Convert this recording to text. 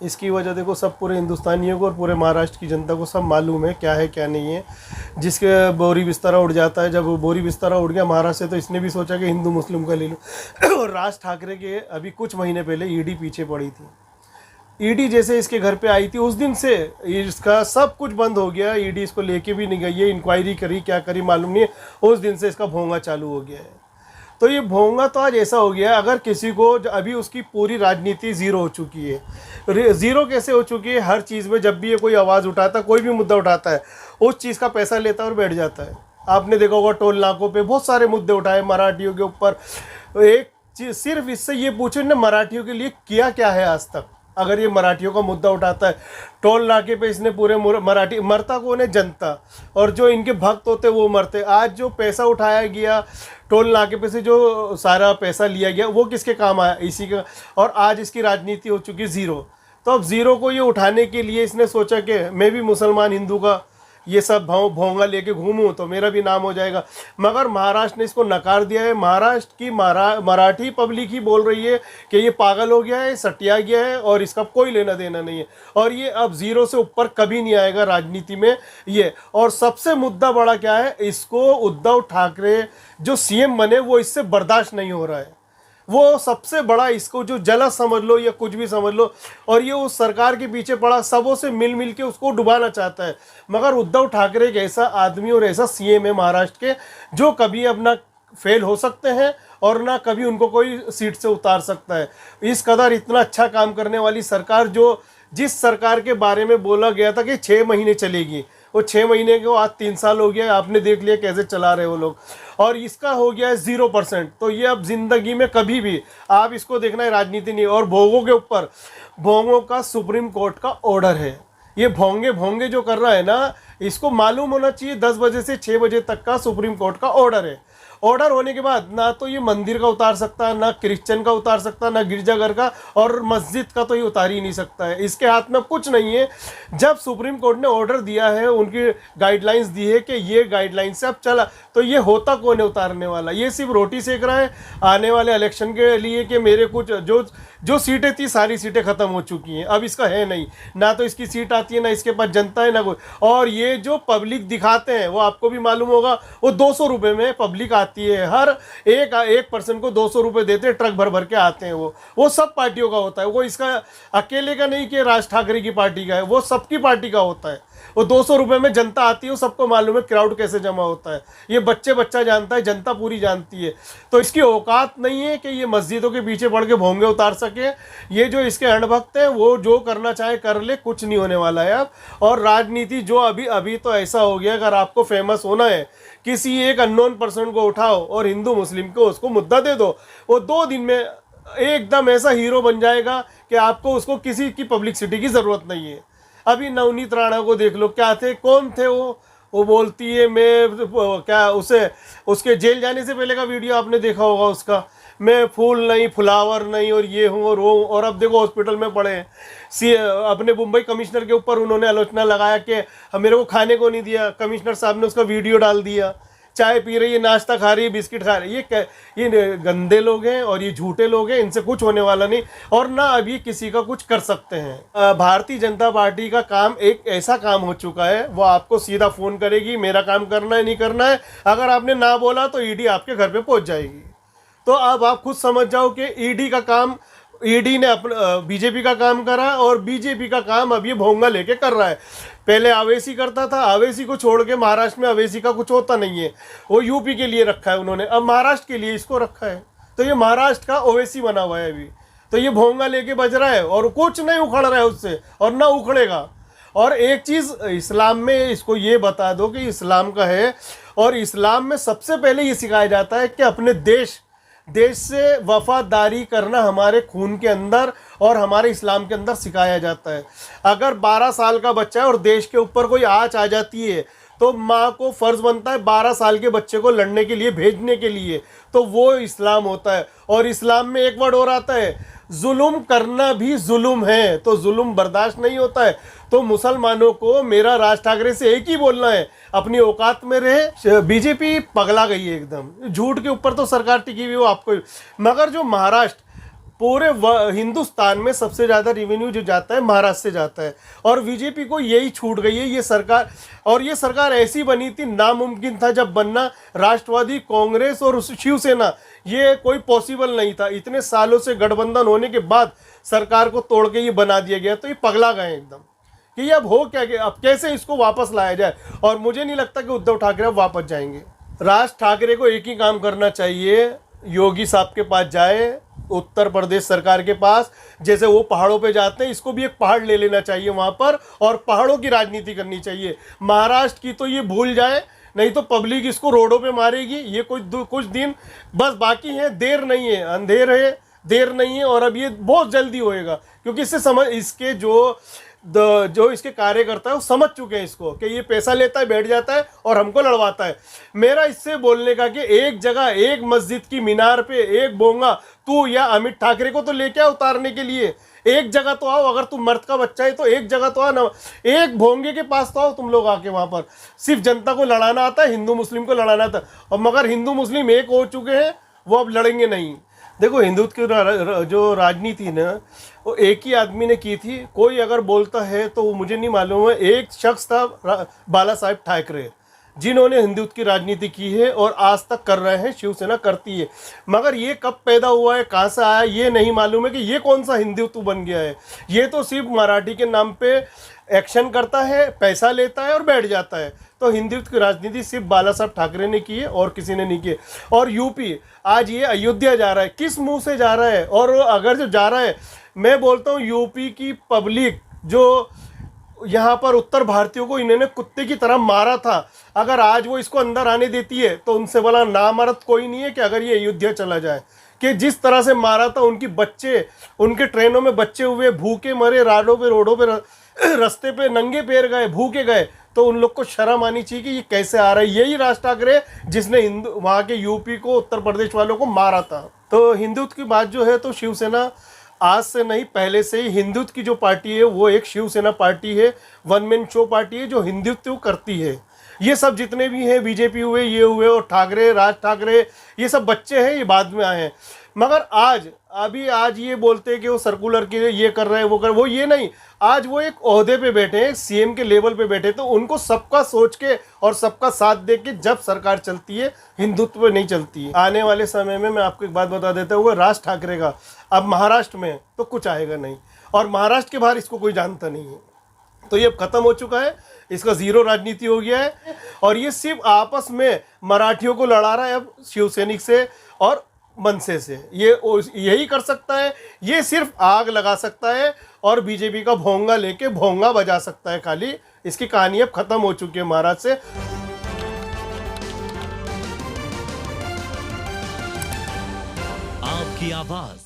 इसकी वजह देखो सब पूरे हिंदुस्तानियों को और पूरे महाराष्ट्र की जनता को सब मालूम है क्या नहीं है। जिसके बोरी बिस्तरा उड़ जाता है, जब वो बोरी बिस्तरा उड़ गया महाराष्ट्र से, तो इसने भी सोचा कि हिंदू मुस्लिम का ले लूँ। और राज ठाकरे के अभी कुछ महीने पहले ईडी पीछे पड़ी थी। ईडी जैसे इसके घर पे आई थी उस दिन से इसका सब कुछ बंद हो गया। ईडी इसको लेके भी नहीं गई है, इंक्वायरी करी क्या करी मालूम नहीं है। उस दिन से इसका भोंगा चालू हो गया है। तो ये भोंगा तो आज ऐसा हो गया है, अगर किसी को अभी उसकी पूरी राजनीति ज़ीरो हो चुकी है। ज़ीरो कैसे हो चुकी है? हर चीज़ में जब भी ये कोई आवाज़ उठाता है, कोई भी मुद्दा उठाता है, उस चीज़ का पैसा लेता है और बैठ जाता है। आपने देखा होगा टोल नाकों पे बहुत सारे मुद्दे उठाए मराठियों के ऊपर। एक चीज़ सिर्फ इससे ये पूछो ने मराठियों के लिए किया क्या है आज तक। अगर ये मराठियों का मुद्दा उठाता है, टोल नाके पे इसने पूरे मराठी, मरता कौन है? जनता, और जो इनके भक्त होते वो मरते। आज जो पैसा उठाया गया टोल नाके पे से, जो सारा पैसा लिया गया, वो किसके काम आया? इसी का। और आज इसकी राजनीति हो चुकी ज़ीरो। तो अब ज़ीरो को ये उठाने के लिए इसने सोचा कि मैं भी मुसलमान हिंदू का ये सब भोंगा लेके घूमूं तो मेरा भी नाम हो जाएगा। मगर महाराष्ट्र ने इसको नकार दिया है। महाराष्ट्र की मराठी पब्लिक ही बोल रही है कि ये पागल हो गया है, सटिया गया है और इसका कोई लेना देना नहीं है, और ये अब ज़ीरो से ऊपर कभी नहीं आएगा राजनीति में ये। और सबसे मुद्दा बड़ा क्या है, इसको उद्धव ठाकरे जो सीएम बने वो इससे बर्दाश्त नहीं हो रहा है। वो सबसे बड़ा, इसको जो जला समझ लो या कुछ भी समझ लो, और ये उस सरकार के पीछे पड़ा, सबों से मिल के उसको डुबाना चाहता है। मगर उद्धव ठाकरे एक ऐसा आदमी और ऐसा सीएम है महाराष्ट्र के, जो कभी अपना फेल हो सकते हैं और ना कभी उनको कोई सीट से उतार सकता है। इस कदर इतना अच्छा काम करने वाली सरकार, जो जिस सरकार के बारे में बोला गया था कि 6 महीने चलेगी, वो 6 महीने को आज 3 साल हो गया। आपने देख लिया कैसे चला रहे वो लोग, और इसका हो गया है 0%। तो ये अब जिंदगी में कभी भी आप इसको देखना है राजनीति नहीं। और भोंगों के ऊपर, भोंगों का सुप्रीम कोर्ट का ऑर्डर है। ये भोंगे जो कर रहा है ना, इसको मालूम होना चाहिए 10 बजे से 6 बजे तक का सुप्रीम कोर्ट का ऑर्डर है। ऑर्डर होने के बाद ना तो ये मंदिर का उतार सकता, ना क्रिश्चियन का उतार सकता, ना गिरजाघर का, और मस्जिद का तो ये उतार ही नहीं सकता है। इसके हाथ में कुछ नहीं है। जब सुप्रीम कोर्ट ने ऑर्डर दिया है, उनकी गाइडलाइंस दी है कि ये गाइडलाइंस से अब चला, तो ये होता कौन है उतारने वाला? ये सिर्फ रोटी सेक रहा है आने वाले इलेक्शन के लिए कि मेरे कुछ जो सीटें थी सारी सीटें खत्म हो चुकी हैं, अब इसका है नहीं, ना तो इसकी सीट आती है, ना इसके पास जनता है, ना कोई। और ये जो पब्लिक दिखाते हैं वो आपको भी मालूम होगा, वो 200 रुपये में पब्लिक आती है। हर एक पर्सन को 200 रुपये देते हैं, ट्रक भर भर के आते हैं। वो सब पार्टियों का होता है, वो इसका अकेले का नहीं कि राज ठाकरे की पार्टी का है, वो सबकी पार्टी का होता है। वो 200 रुपये में जनता आती है, वो सबको मालूम है क्राउड कैसे जमा होता है। ये बच्चा जानता है, जनता पूरी जानती है। तो इसकी औकात नहीं है कि ये मस्जिदों के पीछे पड़ के भोंगे उतार सके। ये जो इसके अंधभक्त हैं वो जो करना चाहे कर ले, कुछ नहीं होने वाला है अब। और राजनीति जो अभी तो ऐसा हो गया, अगर आपको फेमस होना है, किसी एक अननोन पर्सन को उठाओ और हिंदू मुस्लिम को उसको मुद्दा दे दो, वो 2 दिन में एकदम ऐसा हीरो बन जाएगा कि आपको उसको किसी की पब्लिसिटी की ज़रूरत नहीं है। अभी नवनीत राणा को देख लो, क्या थे, कौन थे वो बोलती है मैं क्या, उसके जेल जाने से पहले का वीडियो आपने देखा होगा उसका, मैं फूल नहीं, फ्लावर नहीं, और ये हूँ और वो हूँ। और अब देखो हॉस्पिटल में पड़े हैं। अपने मुंबई कमिश्नर के ऊपर उन्होंने आलोचना लगाया कि मेरे को खाने को नहीं दिया। कमिश्नर साहब ने उसका वीडियो डाल दिया, चाय पी रही है, नाश्ता खा रही है, बिस्किट खा रही है। ये गंदे लोग हैं और ये झूठे लोग हैं, इनसे कुछ होने वाला नहीं, और ना अभी किसी का कुछ कर सकते हैं। भारतीय जनता पार्टी का काम एक ऐसा काम हो चुका है, वो आपको सीधा फ़ोन करेगी, मेरा काम करना है नहीं करना है। अगर आपने ना बोला तो ईडी आपके घर पे पहुंच जाएगी। तो अब आप खुद समझ जाओ कि ईडी का काम, ईडी ने अपना बीजेपी का काम करा, और बीजेपी का काम अब ये भोंगा लेके कर रहा है। पहले अवेसी करता था, अवेसी को छोड़ के महाराष्ट्र में अवेसी का कुछ होता नहीं है, वो यूपी के लिए रखा है उन्होंने, अब महाराष्ट्र के लिए इसको रखा है। तो ये महाराष्ट्र का ओवैसी बना हुआ है अभी। तो ये भोंगा लेके बज रहा है और कुछ नहीं उखड़ रहा है उससे, और ना उखड़ेगा। और एक चीज़ इस्लाम में, इसको ये बता दो कि इस्लाम का है, और इस्लाम में सबसे पहले ये सिखाया जाता है कि अपने देश से वफादारी करना हमारे खून के अंदर और हमारे इस्लाम के अंदर सिखाया जाता है। अगर 12 साल का बच्चा है और देश के ऊपर कोई आँच आ जाती है, तो माँ को फ़र्ज़ बनता है 12 साल के बच्चे को लड़ने के लिए भेजने के लिए। तो वो इस्लाम होता है। और इस्लाम में एक वर्ड और आता है, जुल्म करना भी जुल्म है, तो जुल्म बर्दाश्त नहीं होता है। तो मुसलमानों को मेरा राज ठाकरे से एक ही बोलना है, अपनी औकात में रहे। बीजेपी पगला गई है एकदम, झूठ के ऊपर तो सरकार टिकी हुई हो आपको। मगर जो महाराष्ट्र पूरे हिंदुस्तान में सबसे ज़्यादा रेवेन्यू जो जाता है महाराष्ट्र से जाता है, और बीजेपी को यही छूट गई है ये सरकार। और ये सरकार ऐसी बनी थी, नामुमकिन था जब बनना, राष्ट्रवादी कांग्रेस और शिवसेना, ये कोई पॉसिबल नहीं था। इतने सालों से गठबंधन होने के बाद सरकार को तोड़ के ये बना दिया गया, तो ये पगला गए एकदम कि ये अब हो क्या गया, अब कैसे इसको वापस लाया जाए। और मुझे नहीं लगता कि उद्धव ठाकरे अब वापस जाएंगे। राज ठाकरे को एक ही काम करना चाहिए, योगी साहब के पास जाए, उत्तर प्रदेश सरकार के पास, जैसे वो पहाड़ों पे जाते हैं, इसको भी एक पहाड़ ले लेना चाहिए वहाँ पर, और पहाड़ों की राजनीति करनी चाहिए। महाराष्ट्र की तो ये भूल जाए, नहीं तो पब्लिक इसको रोडों पे मारेगी। ये कुछ दिन बस बाकी है, देर नहीं है, अंधेर है, देर नहीं है, और अब ये बहुत जल्दी होएगा, क्योंकि इससे इसके जो इसके कार्यकर्ता है वो समझ चुके हैं इसको कि ये पैसा लेता है, बैठ जाता है और हमको लड़वाता है। मेरा इससे बोलने का कि एक जगह, एक मस्जिद की मीनार पे एक बोंगा तू या अमित ठाकरे को तो लेके आ उतारने के लिए, एक जगह तो आओ। अगर तुम मर्द का बच्चा है तो एक जगह तो आ ना, एक भोंगे के पास तो आओ तुम लोग आके। वहाँ पर सिर्फ जनता को लड़ाना आता है, हिंदू मुस्लिम को लड़ाना आता है, और मगर हिंदू मुस्लिम एक हो चुके हैं, वो अब लड़ेंगे नहीं। देखो, हिंदुत्व की जो राजनीति ना, वो एक ही आदमी ने की थी। कोई अगर बोलता है तो वो मुझे नहीं मालूम है। एक शख्स था बाला साहेब ठाकरे, जिन्होंने हिंदुत्व की राजनीति की है और आज तक कर रहे हैं, शिवसेना करती है। मगर ये कब पैदा हुआ है, कहाँ से आया, ये नहीं मालूम है कि ये कौन सा हिंदुत्व बन गया है। ये तो सिर्फ मराठी के नाम पे एक्शन करता है, पैसा लेता है और बैठ जाता है। तो हिंदुत्व की राजनीति सिर्फ बाला साहब ठाकरे ने की है और किसी ने नहीं की। और यूपी आज ये अयोध्या जा रहा है, किस मुंह से जा रहा है? और अगर जो जा रहा है, मैं बोलता हूँ यूपी की पब्लिक जो यहाँ पर उत्तर भारतीयों को इन्होंने कुत्ते की तरह मारा था, अगर आज वो इसको अंदर आने देती है तो उनसे बड़ा नामर्द कोई नहीं है कि अगर ये अयोध्या चला जाए। कि जिस तरह से मारा था, उनकी बच्चे, उनके ट्रेनों में बच्चे हुए, भूखे मरे, रोडों पे रास्ते पे नंगे पैर गए, भूखे गए, तो उन लोग को शर्म आनी चाहिए कि ये कैसे आ रहा है। यही राज ठाकरे जिसने वहाँ के यूपी को, उत्तर प्रदेश वालों को मारा था। तो हिंदुत्व की बात जो है, तो शिवसेना आज से नहीं, पहले से ही हिंदुत्व की जो पार्टी है वो एक शिवसेना पार्टी है, वन मैन शो पार्टी है जो हिंदुत्व करती है। ये सब जितने भी हैं, बीजेपी हुए, ये हुए, और ठाकरे, राज ठाकरे, ये सब बच्चे हैं, ये बाद में आए हैं। मगर आज ये बोलते हैं कि वो सर्कुलर के लिए ये कर रहे हैं, वो ये नहीं। आज वो एक ओहदे पे बैठे हैं, सीएम के लेवल पे बैठे, तो उनको सबका सोच के और सबका साथ दे के जब सरकार चलती है, हिंदुत्व पे नहीं चलती है। आने वाले समय में मैं आपको एक बात बता देता हूँ, राज ठाकरे का अब महाराष्ट्र में तो कुछ आएगा नहीं, और महाराष्ट्र के बाहर इसको कोई जानता नहीं है। तो ये अब खत्म हो चुका है, इसका जीरो राजनीति हो गया है, और ये सिर्फ आपस में मराठियों को लड़ा रहा है अब शिवसैनिक से और मनसे से। ये यही कर सकता है, ये सिर्फ आग लगा सकता है और बीजेपी का भोंगा लेके भोंगा बजा सकता है खाली। इसकी कहानी अब खत्म हो चुकी है महाराष्ट्र से। आपकी आवाज